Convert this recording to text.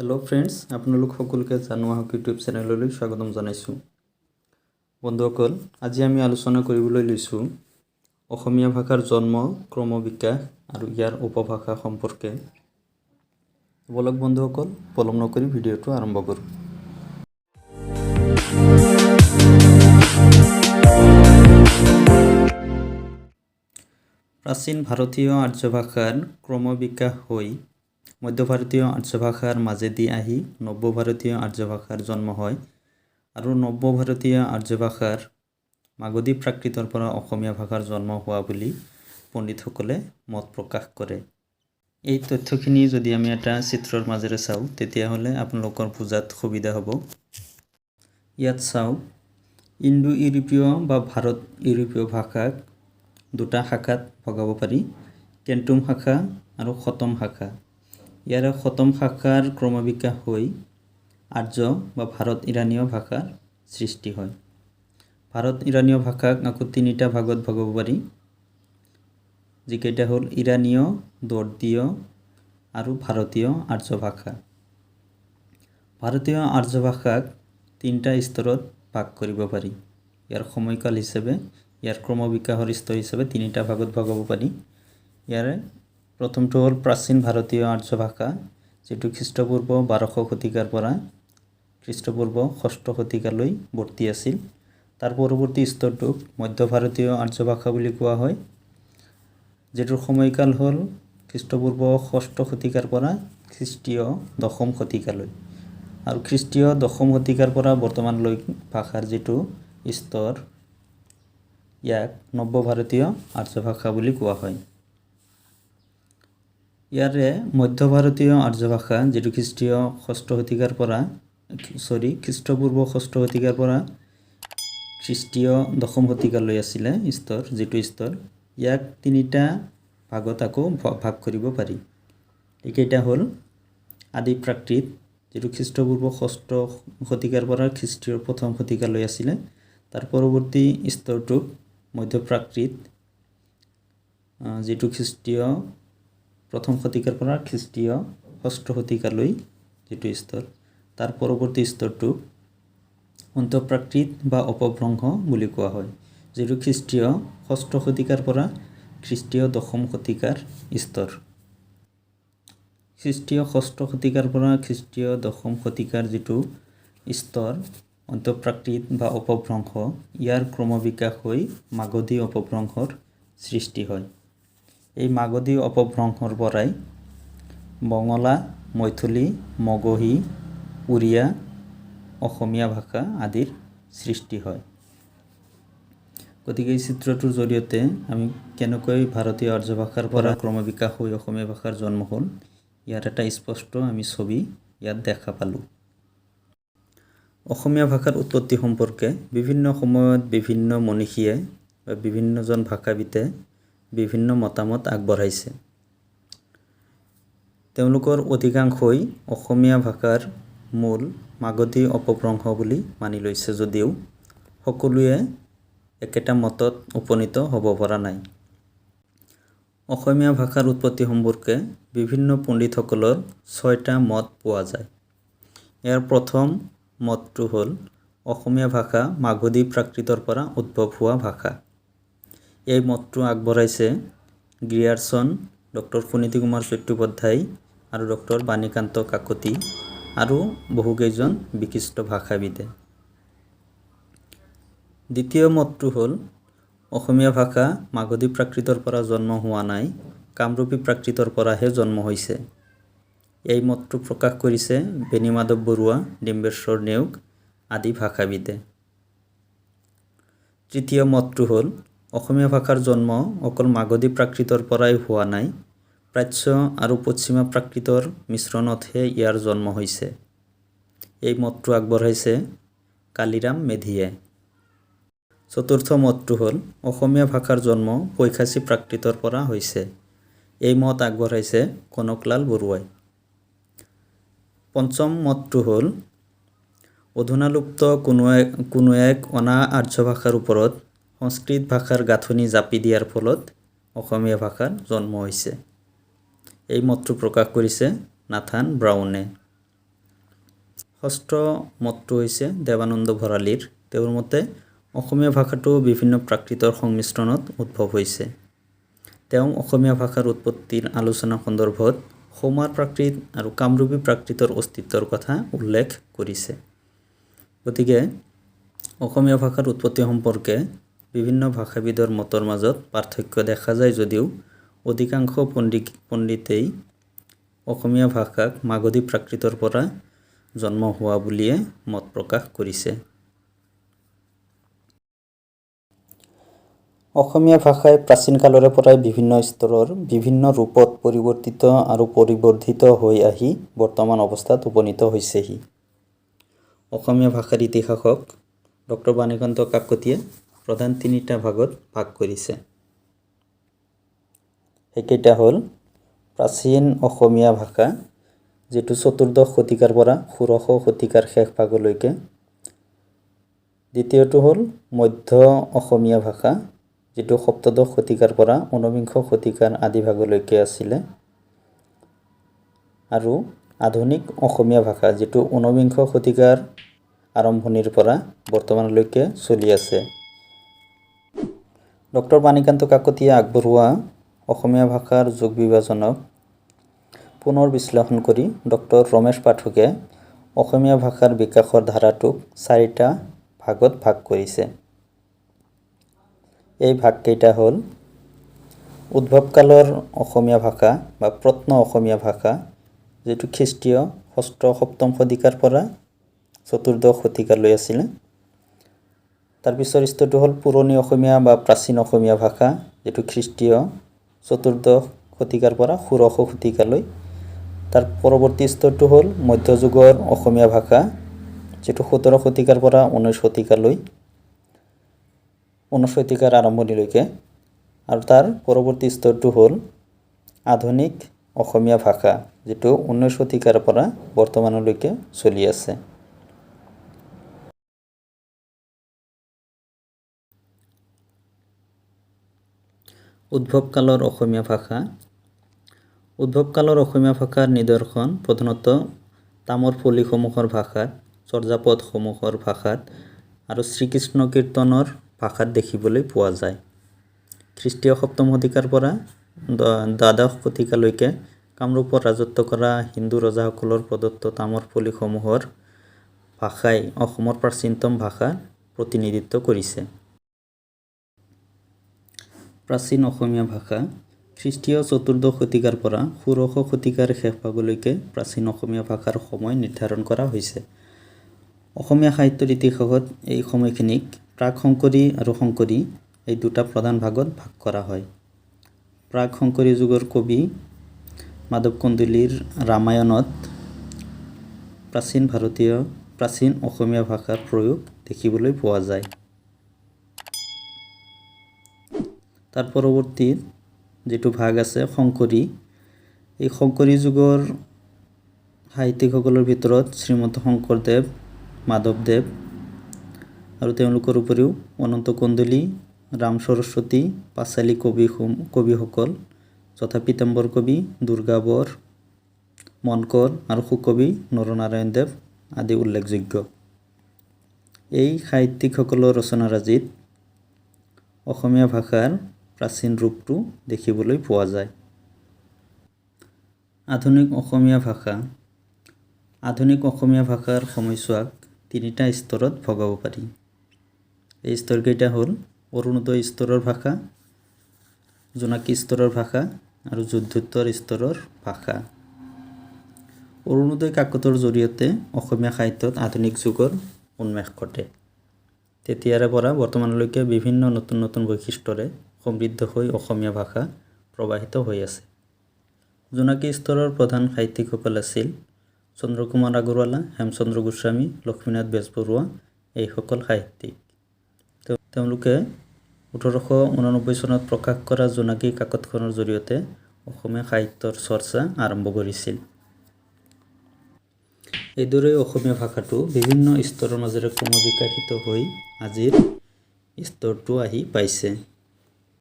Hello friends आपलोक सकलोके जानवा हक YouTube चेनेलলৈ स्वागतम জানাইছো। বন্ধুসকল আজি আমি আলোচনা কৰিবলৈ লৈছো অসমীয়া ভাষাৰ জন্ম ক্ৰম বিকাশ আৰু ইয়াৰ উপভাষা সম্পৰ্কে। বলক বন্ধুসকল পলম নকৰি ভিডিঅটো আৰম্ভ কৰো। প্ৰাচীন ভাৰতীয় আৰ্য ভাষাৰ ক্ৰম বিকাশ হৈ মধ্য ভাৰতীয় আৰ্য ভাষাৰ মাজেদি আহি নব্য ভাৰতীয় আৰ্য ভাষাৰ জন্ম হয় আৰু নব্য ভাৰতীয় আৰ্য ভাষাৰ মাগধী প্ৰাকৃতৰ পৰা অসমীয়া ভাষাৰ জন্ম হোৱা বুলি পণ্ডিতসকলে মত প্ৰকাশ কৰে। এই তথ্যখিনি যদি আমি এটা চিত্ৰৰ মাজেৰে চাওঁ তেতিয়াহ'লে আপোনালোকৰ বুজাত সুবিধা হ'ব। ইয়াত চাওঁ ইণ্ডো ইউৰোপীয় বা ভাৰত ইউৰোপীয় ভাষাক দুটা শাখাত ভগাব পাৰি, কেণ্টুম শাখা আৰু খতম শাখা। ইয়াৰে খতম শাখাৰ ক্ৰম বিকাশ হৈ আৰ্য বা ভাৰত ইৰানীয় ভাষাৰ সৃষ্টি হয়। ভাৰত ইৰানীয় ভাষাক আকৌ তিনিটা ভাগত ভগাব পাৰি, যিকেইটা হ'ল ইৰানীয়, দৰ্দীয় আৰু ভাৰতীয় আৰ্য ভাষা। ভাৰতীয় আৰ্য ভাষাক তিনিটা স্তৰত ভাগ কৰিব পাৰি। ইয়াৰ সময়কাল হিচাপে ইয়াৰ ক্ৰম বিকাশৰ স্তৰ হিচাপে তিনিটা ভাগত ভগাব পাৰি। ইয়াৰে প্ৰথমটো হ'ল প্ৰাচীন ভাৰতীয় আৰ্য ভাষা, যেটো খ্ৰীষ্টপূৰ্ব 1200 শতিকাৰ পৰা খ্ৰীষ্টপূৰ্ব 6ষ্ঠ শতিকালৈ বৰ্তি আছিল। তাৰ পৰৱৰ্তী স্তৰটোক মধ্য ভাৰতীয় আৰ্য ভাষা বুলি কোৱা হয়, যেটোৰ সময়কাল হ'ল খ্ৰীষ্টপূৰ্ব 6ষ্ঠ শতিকাৰ পৰা খ্ৰীষ্টীয় 10ম শতিকালৈ। আৰু খ্ৰীষ্টীয় 10ম শতিকাৰ পৰা বৰ্তমানলৈ ভাষাৰ যেটো স্তৰ ইয়াক নব্য ভাৰতীয় আৰ্য ভাষা বুলি কোৱা হয়। ইয়াৰে মধ্য ভাৰতীয় আৰ্য ভাষা যেটো খ্ৰীষ্টপূৰ্ব 6ষ্ঠ শতিকাৰ পৰা খ্ৰীষ্টীয় 10ম শতিকালৈ আছিলে যেটো স্তৰ, ইয়াক তিনিটা ভাগত আকৌ ভাগ কৰিব পাৰি। এইকেইটা হ'ল আদি প্ৰাকৃত, যেটো খ্ৰীষ্টপূৰ্ব 6ষ্ঠ শতিকাৰ পৰা খ্ৰীষ্টীয় 1ম শতিকালৈ আছিলে। তাৰ পৰৱৰ্তী স্তৰটোক মধ্য প্ৰাকৃত, যেটো খ্ৰীষ্টীয় 1ম শতিকাৰ পৰা খ্ৰীষ্টীয় 6ষ্ঠ শতিকালৈ যেটো স্তৰ। তাৰ পৰৱৰ্তী স্তৰটোক অন্তঃপ্ৰাকৃত বা অপভ্ৰংশ বুলি কোৱা হয়, যেটো খ্ৰীষ্টীয় 6ষ্ঠ শতিকাৰ পৰা খ্ৰীষ্টীয় 10ম শতিকাৰ স্তৰ। খ্ৰীষ্টীয় 6ষ্ঠ শতিকাৰ পৰা খ্ৰীষ্টীয় 10ম শতিকাৰ যেটো স্তৰ অন্তঃপ্ৰাকৃত বা অপভ্ৰংশ, ইয়াৰ ক্ৰম বিকাশ হৈ মাগধী অপভ্ৰংশৰ সৃষ্টি হয়। এই মাগধী অপভ্ৰংশৰ পৰাই বঙলা, মৈথিলী, মগহী, উৰিয়া, অসমীয়া ভাষা আদিৰ সৃষ্টি হয়। গতিকে এই চিত্ৰটোৰ জৰিয়তে আমি কেনেকৈ ভাৰতীয় আৰ্য ভাষাৰ পৰা ক্ৰম বিকাশ হৈ অসমীয়া ভাষাৰ জন্ম হ'ল ইয়াৰ এটা স্পষ্ট আমি ছবি ইয়াত দেখা পালোঁ। অসমীয়া ভাষাৰ উৎপত্তি সম্পৰ্কে বিভিন্ন সময়ত বিভিন্ন মনীষীয়ে বা বিভিন্নজন ভাষাবিদে বিভিন্ন মতামত আগবঢ়াইছে। তেওঁলোকৰ অধিকাংশই অসমীয়া ভাষাৰ মূল মাগধী অপভ্ৰংশ বুলি মানি লৈছে যদিও সকলোৱে একেটা মতত উপনীত হ'ব পৰা নাই। অসমীয়া ভাষাৰ উৎপত্তি সম্পৰ্কে বিভিন্ন পণ্ডিতসকলৰ 6টা মত পোৱা যায়। ইয়াৰ প্ৰথম মতটো হ'ল অসমীয়া ভাষা মাগধী প্ৰাকৃতৰ পৰা উদ্ভৱ হোৱা ভাষা। এই মতটো আগবঢ়াইছে গ্ৰিয়াৰচন, ডক্টৰ সুনীতি কুমাৰ চট্টোপাধ্যায় আৰু ডক্টৰ বাণীকান্ত কাকতি আৰু বহুকেইজন বিশিষ্ট ভাষাবিদে। দ্বিতীয় মতটো হ'ল অসমীয়া ভাষা মাগধী প্ৰাকৃতৰ পৰা জন্ম হোৱা নাই, কামৰূপী প্ৰাকৃতৰ পৰাহে জন্ম হৈছে। এই মতটো প্ৰকাশ কৰিছে বেণীমাধৱ বৰুৱা, ডিম্বেশ্বৰ নেওগ আদি ভাষাবিদে। তৃতীয় মতটো হ'ল অসমীয়া ভাষাৰ জন্ম অকল মাগধী প্ৰাকৃতৰ পৰাই হোৱা নাই, প্ৰাচ্য আৰু পশ্চিমা প্ৰাকৃতৰ মিশ্ৰণতহে ইয়াৰ জন্ম হৈছে। এই মতটো আগবঢ়াইছে কালিৰাম মেধিয়ে। চতুৰ্থ মতটো হ'ল অসমীয়া ভাষাৰ জন্ম পৈশাচী প্ৰাকৃতৰ পৰা হৈছে। এই মত আগবঢ়াইছে কনকলাল বৰুৱাই। পঞ্চম মতটো হ'ল অধুনালুপ্ত কোনো এক অনা আৰ্য ভাষাৰ ওপৰত সংস্কৃত ভাষাৰ গাঁথনি জাপি দিয়াৰ ফলত অসমীয়া ভাষাৰ জন্ম হৈছে। এই মতটো প্ৰকাশ কৰিছে নাথান ব্ৰাউনে। ষষ্ঠ মতটো হৈছে দেৱানন্দ ভৰালীৰ। তেওঁৰ মতে অসমীয়া ভাষাটো বিভিন্ন প্ৰাকৃতৰ সংমিশ্ৰণত উদ্ভৱ হৈছে। তেওঁ অসমীয়া ভাষাৰ উৎপত্তিৰ আলোচনা সন্দৰ্ভত সৌমাৰ প্ৰাকৃত আৰু কামৰূপী প্ৰাকৃতৰ অস্তিত্বৰ কথা উল্লেখ কৰিছে। গতিকে অসমীয়া ভাষাৰ উৎপত্তি সম্পৰ্কে বিভিন্ন ভাষাবিদৰ মতৰ মাজত পাৰ্থক্য দেখা যায় যদিও অধিকাংশ পণ্ডিতেই অসমীয়া ভাষাক মাগধী প্ৰাকৃতৰ পৰা জন্ম হোৱা বুলিয়ে মত প্ৰকাশ কৰিছে। অসমীয়া ভাষাই প্ৰাচীন কালৰে পৰাই বিভিন্ন স্তৰৰ বিভিন্ন ৰূপত পৰিৱৰ্তিত আৰু পৰিবৰ্ধিত হৈ আহি বৰ্তমান অৱস্থাত উপনীত হৈছেহি। অসমীয়া ভাষাৰ ইতিহাসক ডক্টৰ বাণীকান্ত কাকতিয়ে প্ৰধান তিনিটা ভাগত ভাগ কৰিছে। সেইকেইটা হ'ল প্ৰাচীন অসমীয়া ভাষা, যিটো 14শ শতিকাৰ পৰা 16শ শতিকাৰ শেষ ভাগলৈকে। দ্বিতীয়টো হ'ল মধ্য অসমীয়া ভাষা, যিটো 17শ শতিকাৰ পৰা 19বিংশ শতিকাৰ আদি ভাগলৈকে আছিলে। আৰু আধুনিক অসমীয়া ভাষা, যিটো 19বিংশ শতিকাৰ আৰম্ভণিৰ পৰা বৰ্তমানলৈকে চলি আছে। ডক্টৰ বাণীকান্ত কাকতিয়ে আগবঢ়োৱা অসমীয়া ভাষাৰ যুগ বিভাজনক পুনৰ বিশ্লেষণ কৰি ডক্টৰ ৰমেশ পাঠকে অসমীয়া ভাষাৰ বিকাশৰ ধাৰাটোক 4টা ভাগত ভাগ কৰিছে। এই ভাগকেইটা হ'ল উদ্ভৱকালৰ অসমীয়া ভাষা বা প্ৰত্ন অসমীয়া ভাষা, যিটো খ্ৰীষ্টীয় 6ষ্ট-7ম শতিকাৰ পৰা 14দশ শতিকালৈ আছিলে। তাৰপিছৰ স্তৰটো হ'ল পুৰণি অসমীয়া বা প্ৰাচীন অসমীয়া ভাষা, যিটো খ্ৰীষ্টীয় 14দশ শতিকাৰ পৰা 16শ শতিকালৈ। তাৰ পৰৱৰ্তী স্তৰটো হ'ল মধ্যযুগৰ অসমীয়া ভাষা, যিটো 17 শতিকাৰ পৰা 19 শতিকালৈ, 19 শতিকাৰ আৰম্ভণিলৈকে। আৰু তাৰ পৰৱৰ্তী স্তৰটো হ'ল আধুনিক অসমীয়া ভাষা, যিটো 19 শতিকাৰ পৰা বৰ্তমানলৈকে চলি আছে। উদ্ভৱকালৰ অসমীয়া ভাষা। উদ্ভৱকালৰ অসমীয়া ভাষাৰ নিদৰ্শন প্ৰধানতঃ তামৰ ফলিসমূহৰ ভাষাত, চৰ্যাপদসমূহৰ ভাষাত আৰু শ্ৰীকৃষ্ণ কীৰ্তনৰ ভাষাত দেখিবলৈ পোৱা যায়। খ্ৰীষ্টীয় 7ম শতিকাৰ পৰা দ্বাদশ শতিকালৈকে কামৰূপত ৰাজত্ব কৰা হিন্দু ৰজাসকলৰ প্ৰদত্ত তামৰ ফলিসমূহৰ ভাষাই অসমৰ প্ৰাচীনতম ভাষাৰ প্ৰতিনিধিত্ব কৰিছে। প্ৰাচীন অসমীয়া ভাষা। খ্ৰীষ্টীয় 14দশ শতিকাৰ পৰা 16শ শতিকাৰ শেষ ভাগলৈকে প্ৰাচীন অসমীয়া ভাষাৰ সময় নিৰ্ধাৰণ কৰা হৈছে। অসমীয়া সাহিত্যৰ ইতিহাসত এই সময়খিনিক প্ৰাক-শংকৰী আৰু শংকৰী এই দুটা প্ৰধান ভাগত ভাগ কৰা হয়। প্ৰাক-শংকৰী যুগৰ কবি মাধৱ কন্দলীৰ ৰামায়ণত প্ৰাচীন অসমীয়া ভাষাৰ প্ৰয়োগ দেখিবলৈ পোৱা যায়। তাৰ পৰৱৰ্তী যিটো ভাগ আছে শংকৰী, এই শংকৰী যুগৰ সাহিত্যিকসকলৰ ভিতৰত শ্ৰীমন্ত শংকৰদেৱ, মাধৱদেৱ আৰু তেওঁলোকৰ উপৰিও অনন্ত কন্দলী, ৰাম সৰস্বতী, পাঁচালী কবিসকল যথা পীতাম্বৰ কবি, দুৰ্গা বৰ, মনকৰ আৰু সুকবি নৰনাৰায়ণ দেৱ আদি উল্লেখযোগ্য। এই সাহিত্যিকসকলৰ ৰচনাৰাজিত অসমীয়া ভাষাৰ প্ৰাচীন ৰূপটো দেখিবলৈ পোৱা যায়। আধুনিক অসমীয়া ভাষা। আধুনিক অসমীয়া ভাষাৰ সময়ছোৱাক 3টা স্তৰত ভগাব পাৰি। এই স্তৰকেইটা হ'ল অৰুণোদয় স্তৰৰ ভাষা, জোনাকী স্তৰৰ ভাষা আৰু যুদ্ধোত্তৰ স্তৰৰ ভাষা। অৰুণোদয় কাকতৰ জৰিয়তে অসমীয়া সাহিত্যত আধুনিক যুগৰ উন্মেষ ঘটে। তেতিয়াৰে পৰা বৰ্তমানলৈকে বিভিন্ন নতুন নতুন বৈশিষ্ট্যৰে সমৃদ্ধ হৈ অসমীয়া ভাষা প্ৰবাহিত হৈ আছে। জোনাকী স্তৰৰ প্ৰধান সাহিত্যিকসকল আছিল চন্দ্ৰকুমাৰ আগৰৱালা, হেমচন্দ্ৰ গোস্বামী, লক্ষ্মীনাথ বেজবৰুৱা এইসকল সাহিত্যিক। তেওঁলোকে 1889 চনত প্ৰকাশ কৰা জোনাকী কাকতখনৰ জৰিয়তে অসমীয়া সাহিত্যৰ চৰ্চা আৰম্ভ কৰিছিল। এইদৰে অসমীয়া ভাষাটো বিভিন্ন স্তৰৰ মাজেৰে ক্ৰমবিকশিত হৈ আজিৰ স্তৰটো আহি পাইছে।